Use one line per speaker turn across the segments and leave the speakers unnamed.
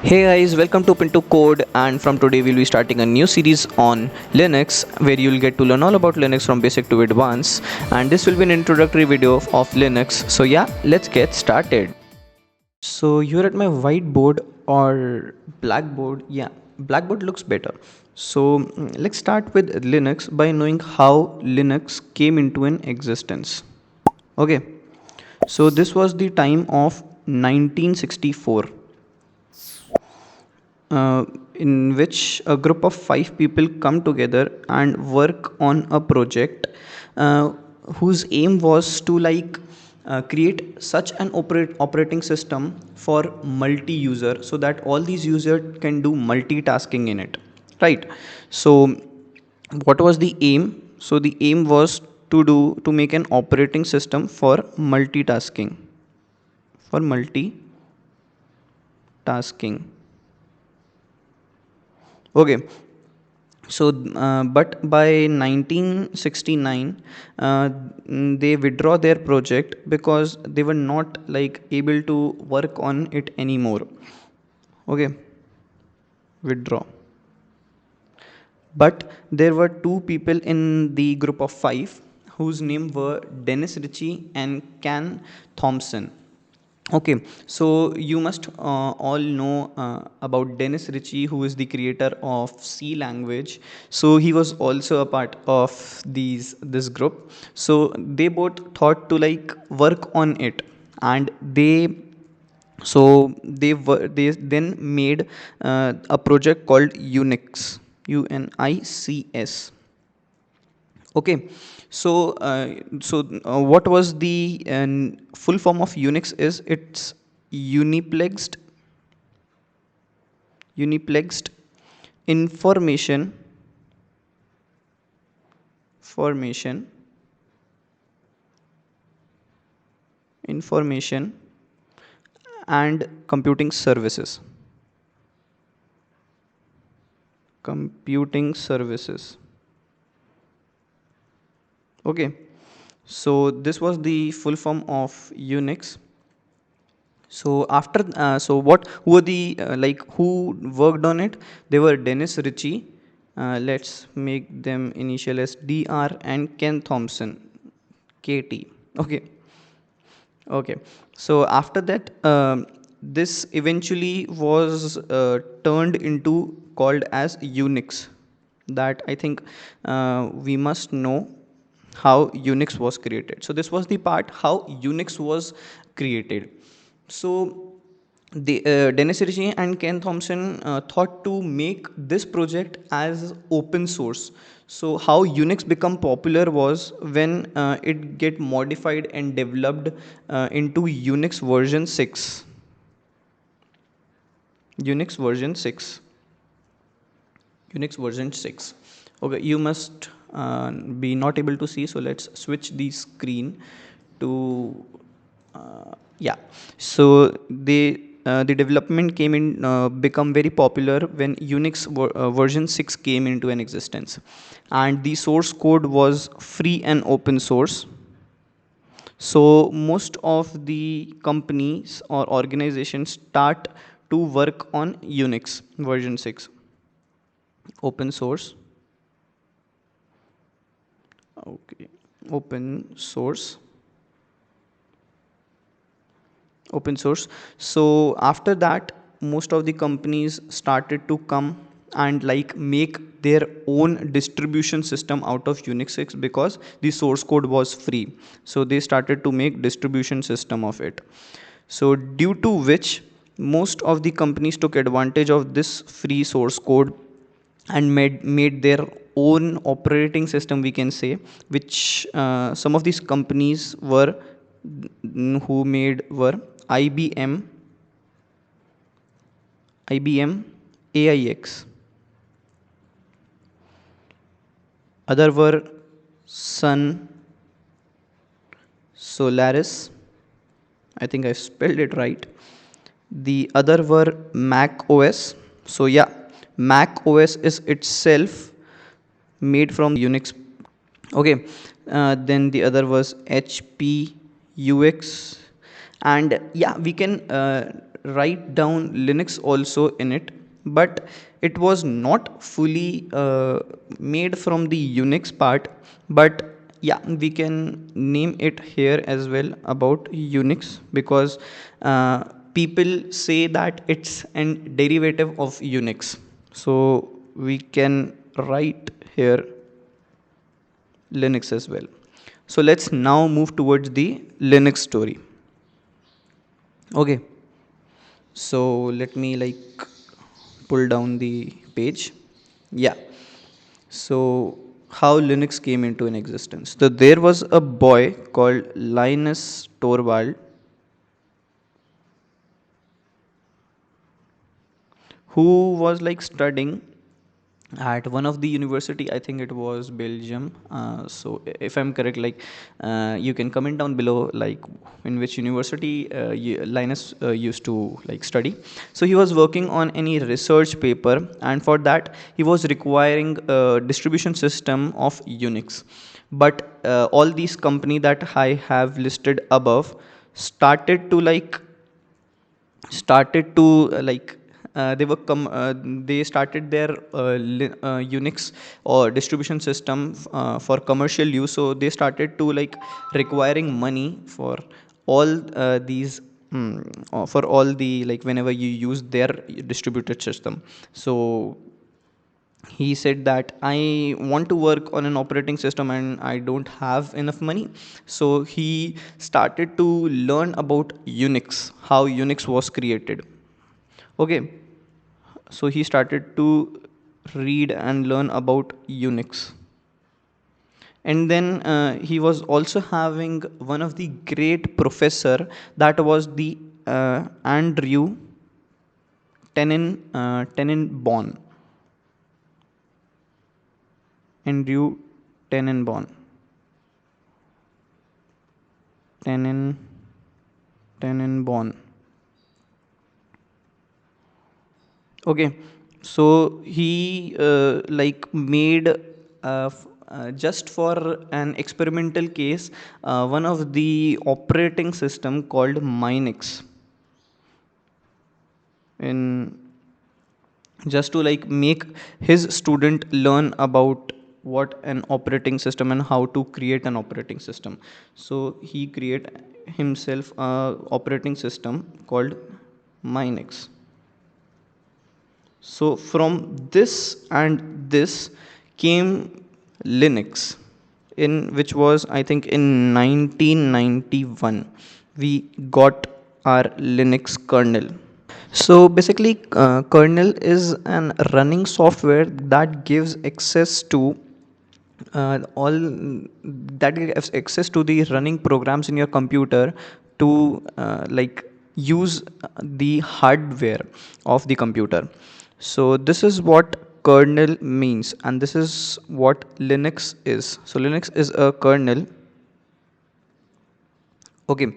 Hey guys, welcome to Pinto Code, and from today we'll be starting a new series on Linux where you'll get to learn all about Linux from basic to advanced, and this will be an introductory video of Linux. So yeah, let's get started. So you're at my whiteboard or blackboard. Yeah, blackboard looks better. So let's start with Linux by knowing how Linux came into an existence. Okay, so this was the time of 1964, in which a group of 5 people come together and work on a project uh, whose aim was to create such an operating system for multi-user so that all these users can do multitasking in it, right? So what was the aim? So the aim was to make an operating system for multitasking, for multitasking. Okay, so but by 1969 they withdraw their project because they were not able to work on it anymore. Okay, withdraw. But there were two people in the group of 5 whose name were Dennis Ritchie and Ken Thompson. Okay, so you must all know about Dennis Ritchie, who is the creator of C language. So he was also a part of this group. So they both thought to work on it, and they then made a project called Unix, Unics. Okay, what was the full form of Unix? Is it's uniplexed uniplexed information formation information and computing services. Okay, so this was the full form of Unix. So after so what who were the who worked on it? They were Dennis Ritchie. Let's make them initial as Dr. and Ken Thompson, KT. Okay, okay. So after that, this eventually was turned into called as Unix. That I think we must know how Unix was created. So this was the part how Unix was created. So the Dennis Ritchie and Ken Thompson thought to make this project as open source. So how Unix become popular was when it get modified and developed into Unix version 6. Unix version 6. Okay, you must be not able to see, so let's switch the screen to yeah. So the development came in become very popular when Unix version 6 came into an existence, and the source code was free and open source. So most of the companies or organizations start to work on Unix version 6, open source. Okay, open source. Open source. So after that, most of the companies started to come and make their own distribution system out of Unix 6 because the source code was free. So they started to make distribution system of it. So due to which most of the companies took advantage of this free source code and made their own operating system, we can say, which some of these companies were who made were IBM, IBM, AIX. Other were Sun, Solaris. I think I spelled it right. The other were Mac OS. So yeah, Mac OS is itself made from Unix. Okay, then the other was HP UX, and yeah, we can write down Linux also in it, but it was not fully made from the Unix part. But yeah, we can name it here as well about Unix, because uh, people say that it's an derivative of Unix. So we can write here Linux as well. So let's now move towards the Linux story. Okay, so let me pull down the page. Yeah. So how Linux came into an existence. So there was a boy called Linus Torvald who was studying at one of the university. I think it was Belgium. So if I'm correct, you can comment down below in which university Linus used to study. So he was working on any research paper, and for that he was requiring a distribution system of Unix. But all these company that I have listed above started to started to they started their Unix or distribution system for commercial use. So they started to requiring money for all these for all the whenever you use their distributed system. So he said that I want to work on an operating system and I don't have enough money. So he started to learn about Unix, how Unix was created. Okay, so he started to read and learn about Unix. And then he was also having one of the great professor, that was the Andrew Tenenbaum. Andrew Tenenbaum. Tenen Tenenbaum. Okay, so he made just for an experimental case one of the operating system called Minix, in just to make his student learn about what an operating system and how to create an operating system. So he create himself a operating system called Minix. So from this and this came Linux, in which was I think in 1991 we got our Linux kernel. So basically, kernel is an running software that gives access to all that gives access to the running programs in your computer to use the hardware of the computer. So this is what kernel means, and this is what Linux is. So Linux is a kernel. Okay,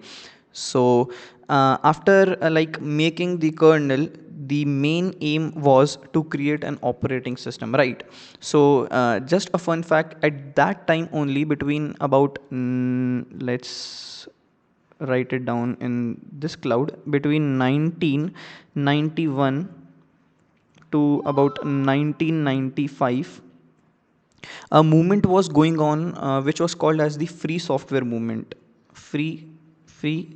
so after making the kernel, the main aim was to create an operating system, right? So just a fun fact: at that time only, between about let's write it down in this cloud, between 1991 to about 1995, a movement was going on which was called as the free software movement. Free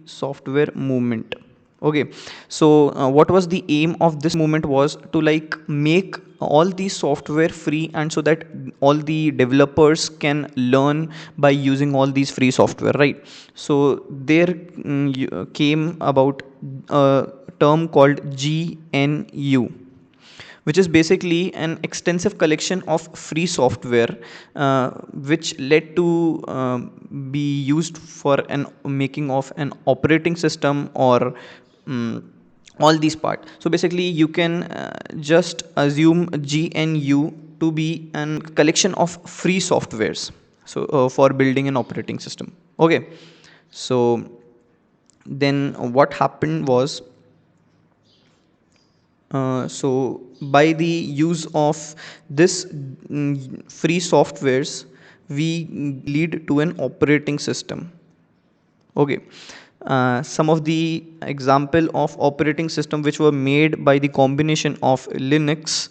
software movement. Okay, so what was the aim of this movement was to make all the software free, and so that all the developers can learn by using all these free software, right? So there came about a term called GNU, which is basically an extensive collection of free software which led to be used for an making of an operating system or all these part. So basically you can just assume GNU to be an collection of free softwares, so for building an operating system. Okay, so then what happened was, so by the use of this free softwares, we lead to an operating system. Okay, Some of the example of operating system which were made by the combination of Linux,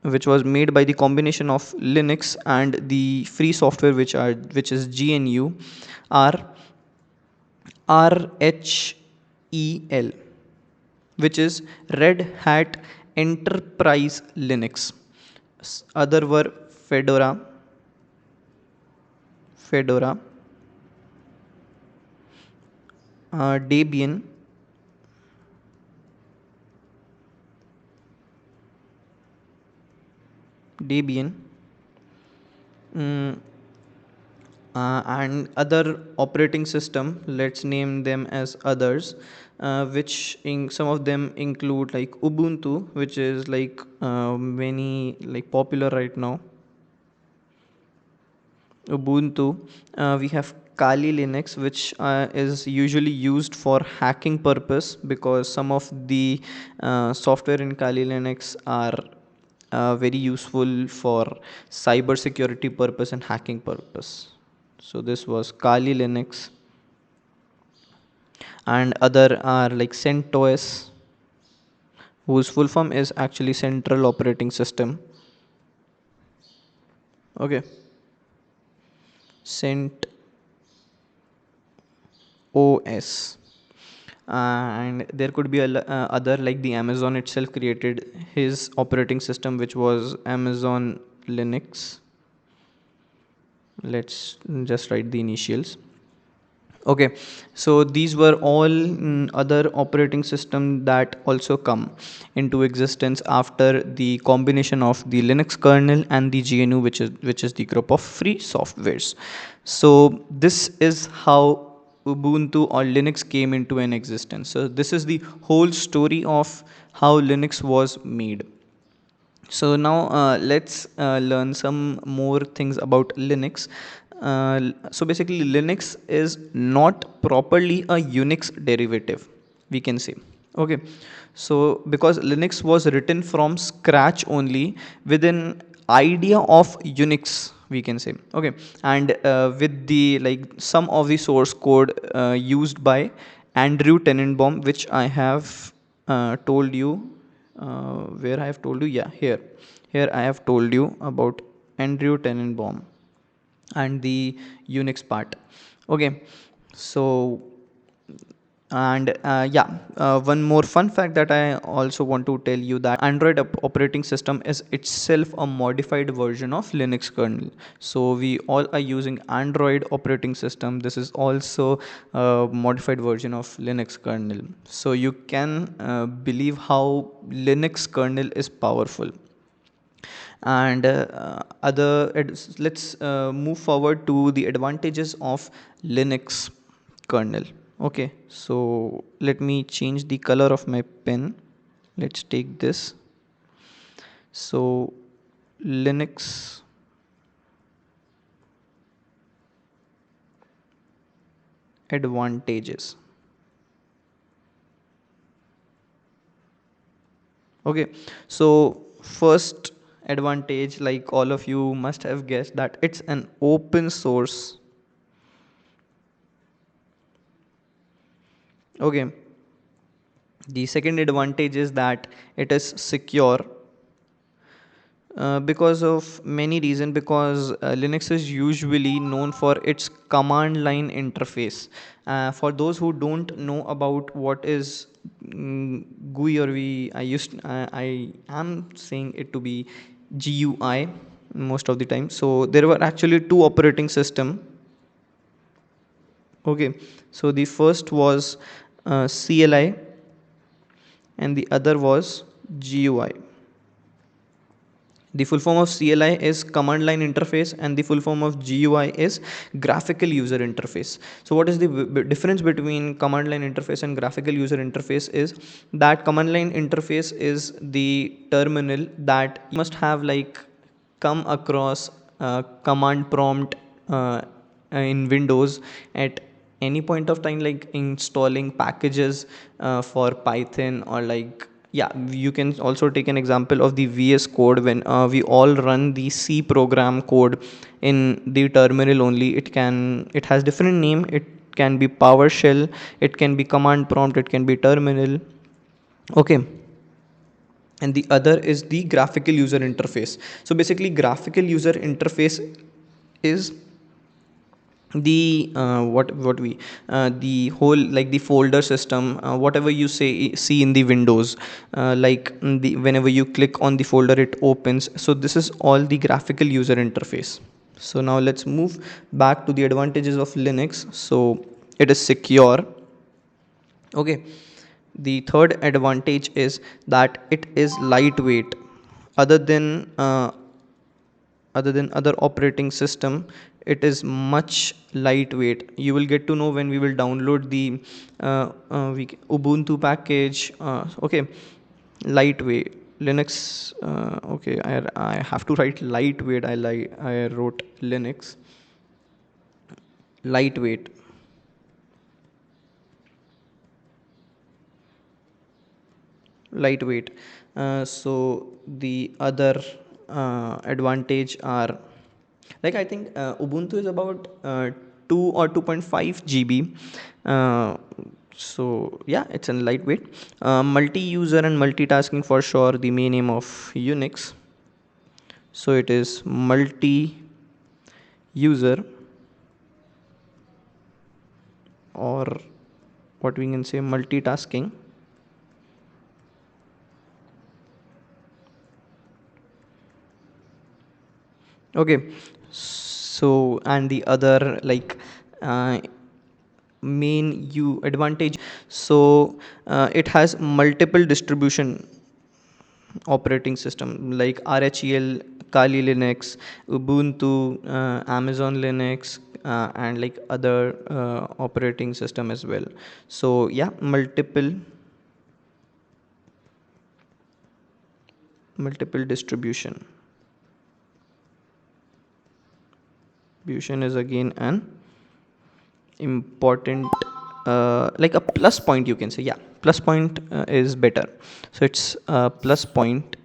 which was made by the combination of Linux and the free software which is GNU, are RHEL, which is Red Hat Enterprise Linux. Other were Fedora, Debian, Debian, mm, and other operating system. Let's name them as others, which in some of them include like Ubuntu, which is like many like popular right now. Ubuntu. We have Kali Linux, which is usually used for hacking purpose, because some of the software in Kali Linux are very useful for cyber security purpose and hacking purpose. So this was Kali Linux, and other are like CentOS, whose full form is actually Central Operating System. Okay, CentOS. And there could be other, like the Amazon itself created his operating system, which was Amazon Linux. Let's just write the initials. Okay, so these were all other operating system that also come into existence after the combination of the Linux kernel and the GNU, which is the group of free softwares. So this is how Ubuntu or Linux came into an existence. So this is the whole story of how Linux was made. So now let's learn some more things about Linux. So basically, Linux is not properly a Unix derivative, we can say. Okay, so because Linux was written from scratch only with an idea of Unix, we can say. Okay, and with the like some of the source code used by Andrew Tenenbaum, which I have told you, where I have told you, yeah, here I have told you about Andrew Tenenbaum and the Unix part. Okay, so and one more fun fact that I also want to tell you, that Android operating system is itself a modified version of Linux kernel. So we all are using Android operating system. This is also a modified version of Linux kernel. So you can believe how Linux kernel is powerful. And let's move forward to the advantages of Linux kernel. Okay, so let me change the color of my pen. Let's take this. So Linux advantages. Okay, so first advantage, like all of you must have guessed, that it's an open source. Okay, the second advantage is that it is secure, because of many reasons, because Linux is usually known for its command line interface. For those who don't know about what is GUI, or I am saying it to be GUI most of the time. So there were actually two operating system. Okay, so the first was CLI and the other was GUI. The full form of CLI is command line interface, and the full form of GUI is graphical user interface. So what is the difference between command line interface and graphical user interface is that command line interface is the terminal that you must have like come across command prompt in Windows at any point of time, like installing packages for Python, or like, yeah, you can also take an example of the VS code. When we all run the C program code in the terminal only, it has different name. It can be PowerShell, it can be command prompt, it can be terminal. Okay, and the other is the graphical user interface. So basically graphical user interface is the what we the whole, like the folder system, whatever you say see in the windows, like the whenever you click on the folder it opens. So this is all the graphical user interface. So now let's move back to the advantages of Linux. So it is secure. Okay, the third advantage is that it is lightweight. Other than other operating system, it is much lightweight. You will get to know when we will download the Ubuntu package. Okay, lightweight Linux. Okay, I have to write lightweight. I wrote Linux lightweight. Lightweight. So the other advantage are, like I think Ubuntu is about 2 or 2.5 GB. So yeah, it's in lightweight. Multi-user and multitasking for sure, the main aim of Unix. So it is multi-user, or what we can say multitasking. Okay, so and the other, like uh, main you advantage, so it has multiple distribution operating system like RHEL, Kali Linux, Ubuntu, Amazon Linux, and like other operating system as well. So yeah, multiple distribution distribution is again an important, like a plus point, you can say. Yeah, plus point is better. So it's a plus point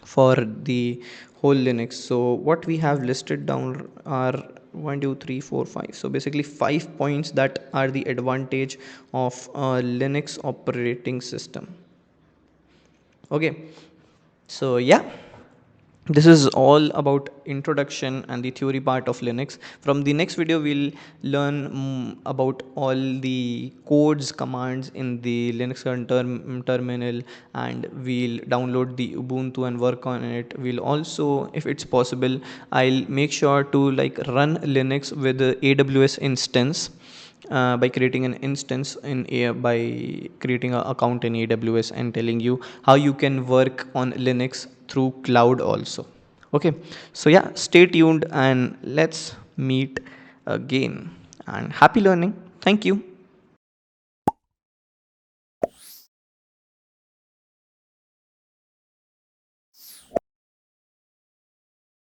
for the whole Linux. So what we have listed down are 1, 2, 3, 4, 5. So basically 5 points that are the advantage of Linux operating system. Okay, so yeah, this is all about introduction and the theory part of Linux. From the next video we'll learn about all the codes, commands in the Linux terminal, and we'll download the Ubuntu and work on it. We'll also, if it's possible, I'll make sure to like run Linux with the AWS instance, by creating an instance in by creating an account in AWS and telling you how you can work on Linux through cloud also. Okay, so yeah, stay tuned and let's meet again, and happy learning. Thank you.